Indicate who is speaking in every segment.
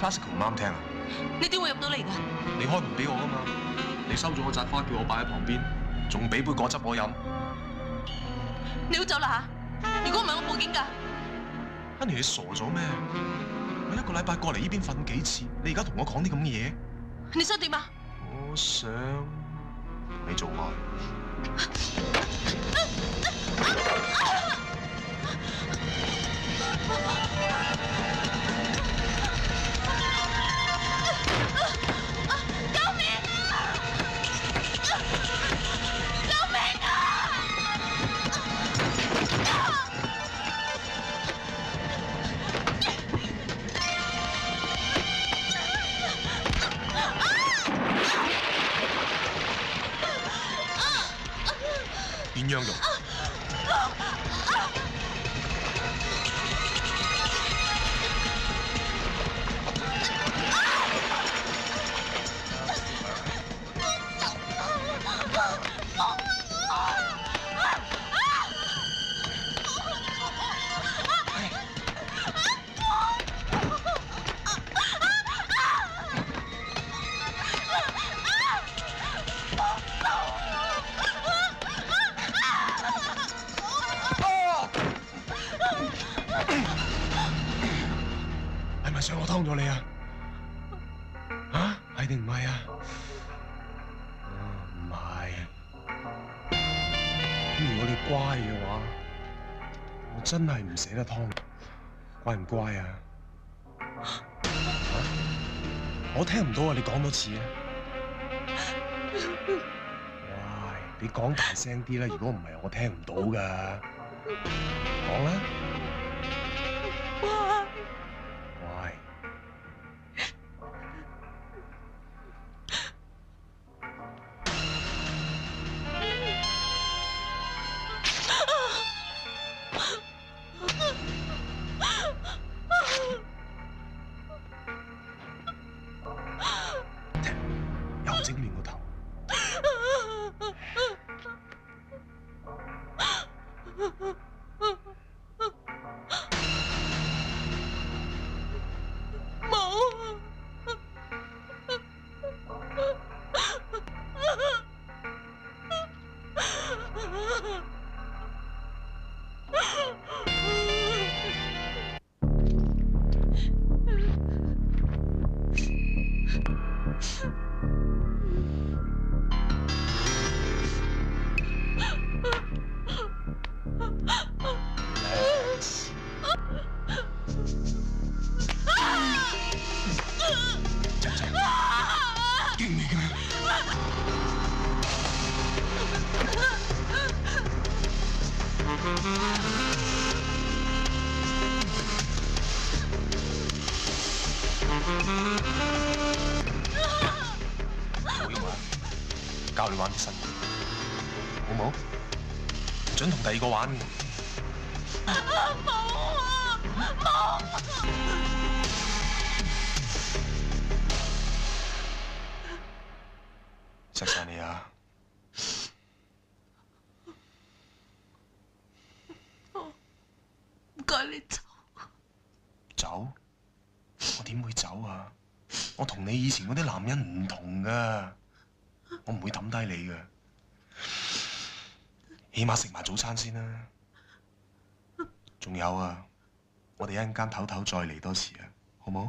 Speaker 1: classical 唔啱聽啊！
Speaker 2: 你點會入到嚟㗎？
Speaker 1: 你開門俾我㗎嘛？你收咗個扎花叫我擺喺旁邊，仲俾杯果汁我飲。
Speaker 2: 你好走啦嚇！如果唔係我報警㗎。
Speaker 1: Honey，你傻咗咩？我一個禮拜過嚟呢邊瞓幾次，你而家同我講啲咁嘅嘢？
Speaker 2: 你想點啊？
Speaker 1: 我想你做愛。
Speaker 2: 救命啊！救命啊！
Speaker 1: 鴛鴦肉。係咪上我劏咗你啊？啊，係定唔係啊？唔係。咁如果你乖嘅話，我真係唔捨得劏。乖唔乖啊？我聽唔到啊！你講多次啊！喂，你講大聲啲啦！如果唔係，我聽唔到㗎。講啦。喂。又整亂個頭。好用啊！教你玩啲新嘢，好冇？唔准同第二個玩嘅。
Speaker 2: 冇啊！冇！
Speaker 1: 錫晒你啊！
Speaker 2: 唔該你走。
Speaker 1: 走？我點會走啊？我同你以前嗰啲男人唔同噶，我唔會抌低你噶。起碼食埋早餐先啦。仲有啊，我哋一陣間唞唞再嚟多次啊，好冇？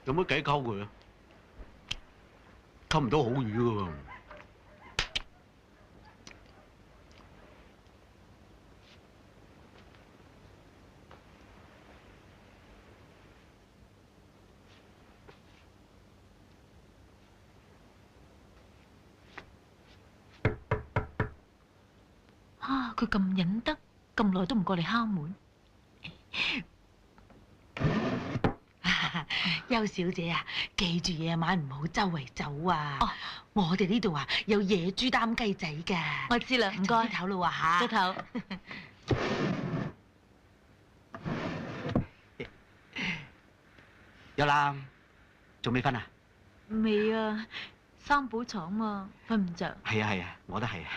Speaker 3: 有乜計溝佢啊？溝唔到好魚噶喎。
Speaker 2: 啊，佢咁忍得，咁耐都唔過嚟敲門。
Speaker 4: 邱小姐啊，記住夜晚唔好周圍走啊！
Speaker 2: 哦，
Speaker 4: 我哋呢度啊有野豬擔雞仔㗎。
Speaker 2: 我知啦，唔該。
Speaker 4: 頭啦嚇，
Speaker 2: 早唞。
Speaker 3: 有啦，仲未瞓啊？
Speaker 2: 未啊，三寶床嘛，瞓唔着。
Speaker 3: 係啊係啊，我都係啊。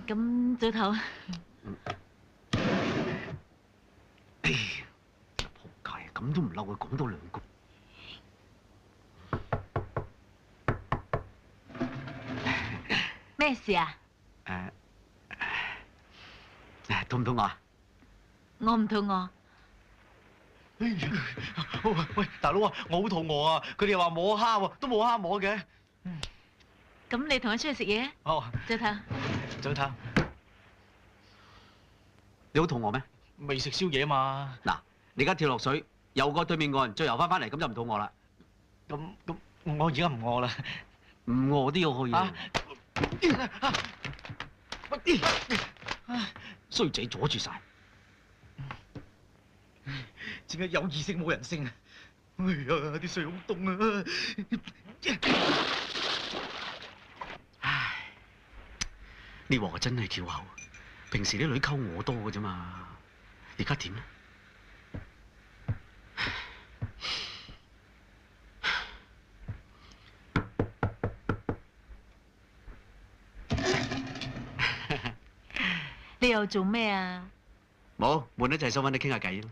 Speaker 2: 咁早唞。
Speaker 3: 哎呀，仆街啊！咁都唔嬲佢講多兩句。
Speaker 2: 咩事啊？
Speaker 3: 肚唔肚餓啊？
Speaker 2: 我唔肚餓。
Speaker 5: 喂，大佬啊，我好肚餓啊！佢哋又話摸蝦喎，都冇蝦摸嘅。
Speaker 2: 咁你同我出去食嘢啊？
Speaker 5: 哦，
Speaker 2: 早唞。
Speaker 5: 早唞。
Speaker 3: 你好肚餓咩？
Speaker 5: 未食宵夜嘛？
Speaker 3: 嗱，你而家跳落水，游過對面岸，再游翻嚟，咁就唔肚餓啦。
Speaker 5: 咁，我而家唔餓啦。
Speaker 3: 唔餓都要去啊！衰仔阻住晒。
Speaker 5: 淨係有意識冇人性啊！哎呀，啲水好凍啊！
Speaker 3: 唉，呢鑊真係巧口。平時啲女溝我多嘅啫嘛，而家點咧？
Speaker 2: 你又做咩啊？
Speaker 3: 冇，悶得就係想揾你傾下偈咯。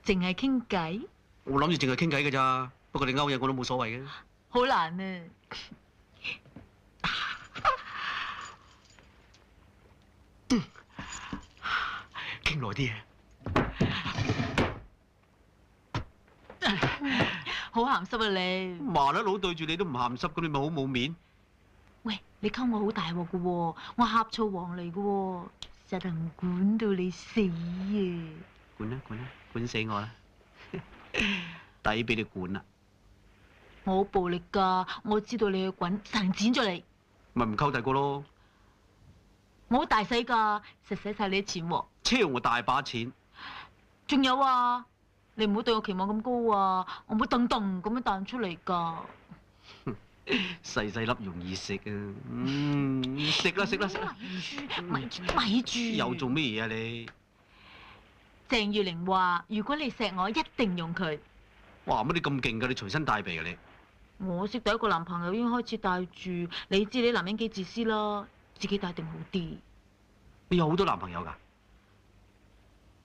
Speaker 2: 淨係傾偈？
Speaker 3: 我諗住淨係傾偈嘅咋，不過你勾嘢我都冇所謂嘅。
Speaker 2: 好難啊！
Speaker 3: 傾耐啲嘢。
Speaker 2: 好鹹濕啊你！
Speaker 3: 麻甩佬對住你都唔鹹濕，咁你咪好冇面。
Speaker 2: 喂，你溝我好大鑊嘅喎，我呷醋王嚟嘅喎，實能管到你死啊！
Speaker 3: 管啦管啦，管死我啦！抵俾你管啦，
Speaker 2: 我好暴力㗎，我知道你去滾，實能剪咗你。
Speaker 3: 咪唔溝第個咯。
Speaker 2: 我好大使㗎，實使晒你啲錢喎。
Speaker 3: 超我大把錢，
Speaker 2: 仲有啊，你唔好對我期望咁高啊，我唔會噔噔咁樣彈出嚟㗎。
Speaker 3: 細細粒容易食啊！食啦食啦食啦！
Speaker 2: 咪住！
Speaker 3: 又做咩嘢啊你？
Speaker 2: 鄭月玲話：如果你錫我，一定用佢。
Speaker 3: 哇！乜你咁勁㗎？你隨身帶備㗎你？
Speaker 2: 我識第一個男朋友已經開始帶住，你知你啲男人幾自私啦，自己帶定好啲。
Speaker 3: 你有好多男朋友㗎？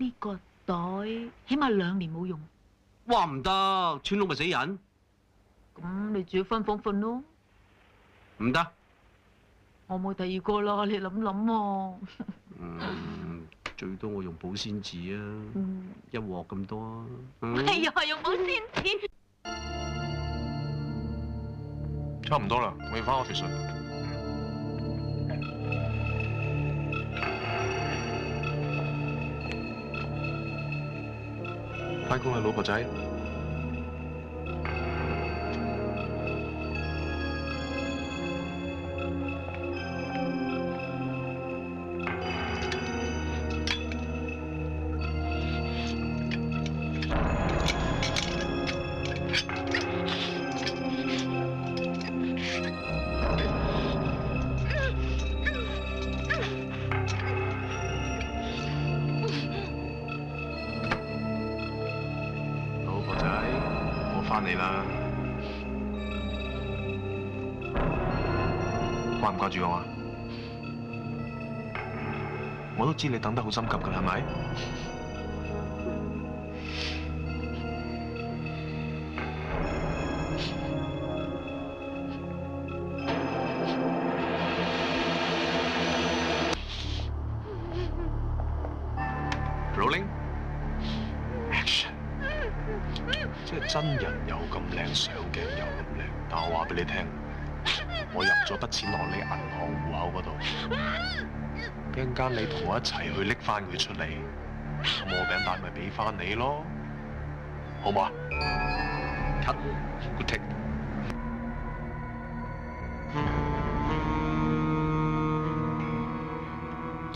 Speaker 2: 呢個袋起碼2年冇用。
Speaker 3: 哇！唔得，穿窿咪死人。
Speaker 2: 咁你自己分房瞓咯。
Speaker 3: 唔得。
Speaker 2: 我冇第二個啦，你諗諗啊。
Speaker 3: 最多我用保鮮紙啊，一鑊咁多啊。
Speaker 2: 又係用保鮮紙。
Speaker 1: 差唔多啦，我要翻 office 啦。翻工啦，老婆仔。翻嚟啦，掛唔掛住我啊？我都知你等得好心急㗎，係咪？Rolling action。即係真人又咁靚，上鏡又咁靚，但我話俾你聽，我入咗筆錢落你銀行戶口嗰度，一陣間你同我一齊去拎翻佢出嚟，咁我餅帶咪俾翻你咯，好唔好啊 ？Cut，good take。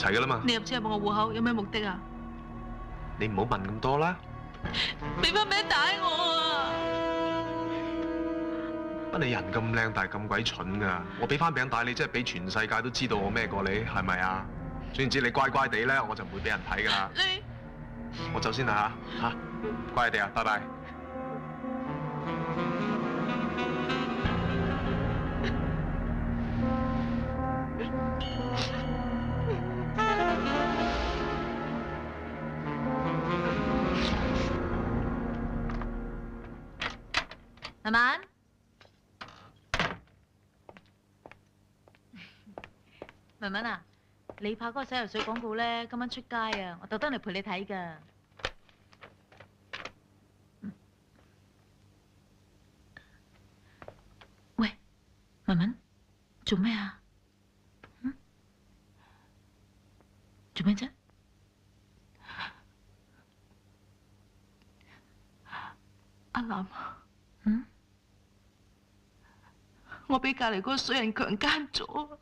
Speaker 1: 齊噶啦嘛。
Speaker 2: 你入車入我戶口有咩目的啊？
Speaker 1: 你唔好問咁多啦。
Speaker 2: 俾翻名帶我啊！
Speaker 1: 乜你人咁靚，但係咁鬼蠢噶？我俾翻餅帶你，即係俾全世界都知道我咩過你，係咪啊？總之你乖乖地咧，我就唔會俾人睇噶啦。
Speaker 2: 你
Speaker 1: 我走先啦吓，乖地啊，拜拜。
Speaker 2: 文文，文文啊，你拍嗰個洗頭水廣告咧，今晚出街啊，我特登嚟陪你睇㗎。喂，文文，做咩啊？做咩啫？阿南。我俾隔離嗰個水人強姦咗。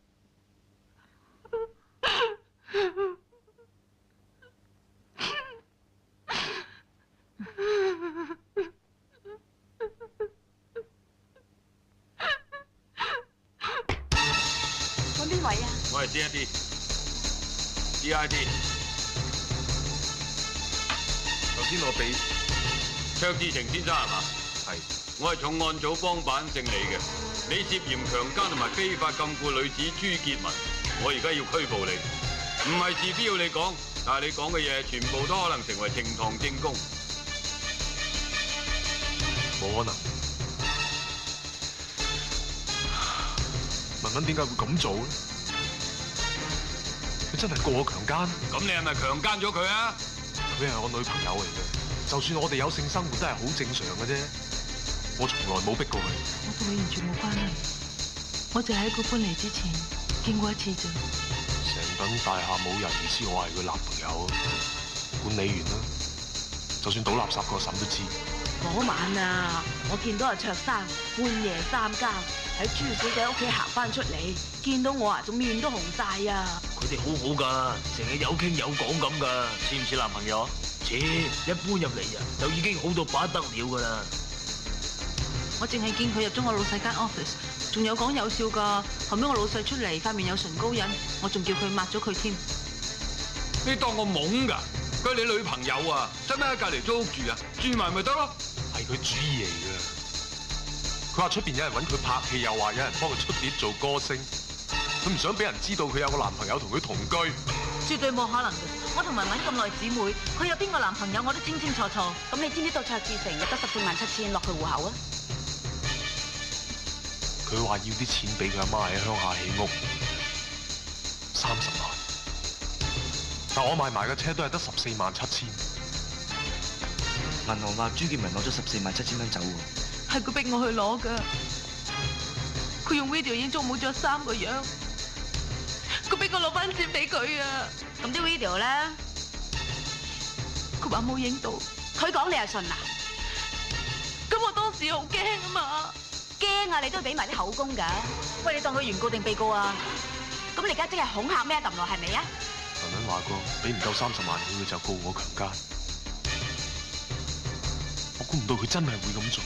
Speaker 4: 揾邊位啊？
Speaker 6: 我係 DID。
Speaker 1: 頭先我俾
Speaker 6: 卓志成先生係嘛？
Speaker 1: 係。
Speaker 6: 我係重案組幫辦姓李嘅。你涉嫌強姦同埋非法禁錮女子朱潔文，我而家要拘捕你。唔係事必要你講，但係你講嘅嘢全部都可能成為呈堂證供。
Speaker 1: 冇可能。文文點解會咁做咧？佢真係告我強姦。
Speaker 6: 咁你係咪強姦咗佢啊？
Speaker 1: 佢係我女朋友嚟嘅，就算我哋有性生活都係好正常嘅啫。我從來冇逼過佢。
Speaker 2: 我同佢完全冇關係，我就喺佢搬嚟之前見過一次啫。
Speaker 1: 成棟大廈冇人唔知我係佢男朋友，管理員啦，就算倒垃圾個嬸都知。
Speaker 4: 嗰晚啊，我見到阿卓生半夜三更喺朱小姐屋企行翻出嚟，見到我啊，仲面都紅晒啊！
Speaker 5: 佢哋好好噶，成日有傾有講咁噶，似唔似男朋友？似，一搬入嚟啊，就已經好到不得了噶啦。
Speaker 2: 我淨係見佢入咗我老細間 office， 仲有講有笑㗎。後尾我老細出嚟，塊面有唇膏印，我仲叫佢抹咗佢添。
Speaker 6: 你當我懵㗎？佢係你女朋友啊，使咩喺隔離租屋住啊？住埋咪得咯。
Speaker 1: 係佢主意嚟㗎。佢話出邊有人揾佢拍戲，又話有人幫佢出碟做歌星。佢唔想俾人知道佢有個男朋友同佢同居。
Speaker 2: 絕對冇可能嘅。我同文文咁耐姊妹，佢有邊個男朋友我都清清楚楚。
Speaker 4: 咁你知唔知道卓志成入得147000落佢戶口啊？
Speaker 1: 佢話要啲錢俾佢阿媽喺鄉下起屋，30萬。但我買埋嘅車都係得147000。
Speaker 5: 銀行話朱建文攞咗147000蚊走喎。
Speaker 2: 係佢逼我去攞㗎。佢用 video 影咗冇咗3個樣，佢逼我攞翻錢俾佢啊！
Speaker 4: 咁啲 video 咧，
Speaker 2: 佢話冇影到。
Speaker 4: 佢講你係信啊？
Speaker 2: 咁我當時好驚啊嘛！
Speaker 4: 驚啊！你都要俾埋啲口供㗎。喂，你當佢原告定被告啊？咁你而家即係恐嚇咩揼落係咪啊？
Speaker 1: 文文話過，俾唔夠30萬佢就告我強姦。我估唔到佢真係會咁做。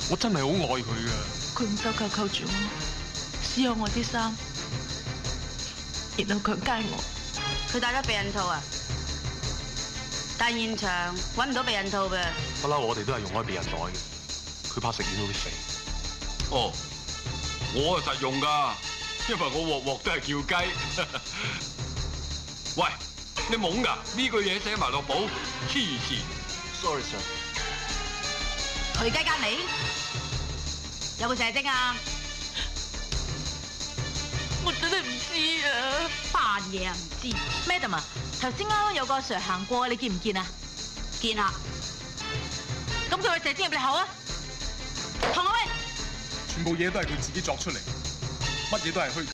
Speaker 1: 我真係好愛佢㗎。
Speaker 2: 佢唔收扣扣住我，撕咗我啲衫，然後強姦我。
Speaker 4: 佢戴咗避孕套啊？但係現場揾唔到避孕套嘅。
Speaker 1: 不嬲，我哋都係用開避孕袋嘅。佢怕食完會肥。
Speaker 6: 哦，我係實用㗎，因為我鑊鑊都係叫雞。喂，你懵㗎？呢句嘢寫埋落簿，黐線。
Speaker 5: Sorry sir。
Speaker 4: 佢雞奸你？有冇射精啊？
Speaker 2: 我真係唔知啊！
Speaker 4: 扮嘢啊唔知。
Speaker 2: Madam 啊，頭先啱啱有個阿 Sir 行過，你見唔見啊？
Speaker 4: 見啊！
Speaker 2: 咁佢去射精入你口啊？
Speaker 4: 同我喂！
Speaker 7: 全部嘢都係佢自己作出嚟，乜嘢都係虛假。